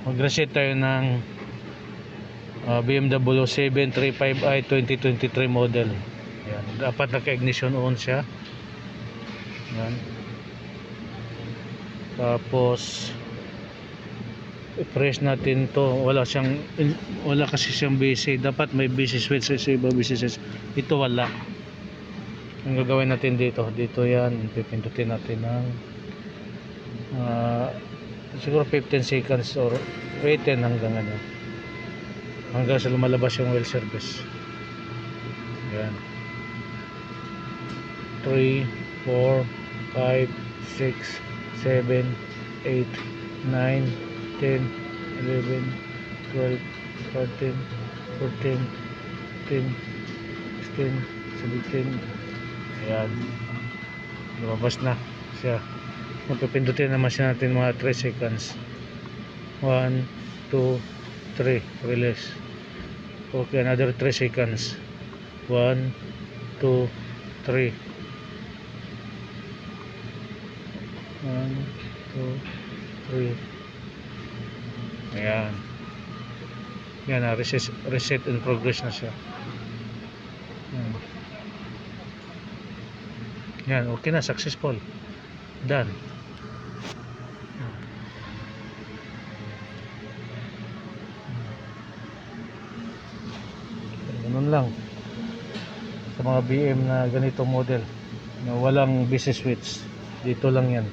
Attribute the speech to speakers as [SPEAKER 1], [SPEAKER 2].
[SPEAKER 1] Mag-reset tayo ng BMW 735i 2023 model. Yan, dapat naka-ignition on siya. Yan. Tapos i-press natin to. Wala kasi siyang BC. Dapat may BC switch sa iba BC switch. Ito wala. Ang gagawin natin dito yan, pipindutin natin ng siguro 15 seconds or 10 hanggang sa lumalabas yung well service. Yan. 3, 4, 5, 6, 7, 8, 9, 10, 11, 12, 13, 14, 15, 16, 17. Ayan, lumabas na siya. Magpipindutin naman siya natin mga 3 seconds. 1, 2, 3, release. Okay, another 3 seconds. 1, 2, 3. 1, 2, 3. Ayan. Yan na, reset in progress na siya. Yan, okay na, successful. Done. Ganun lang sa mga BM na ganito model na walang BC switch, dito lang yan.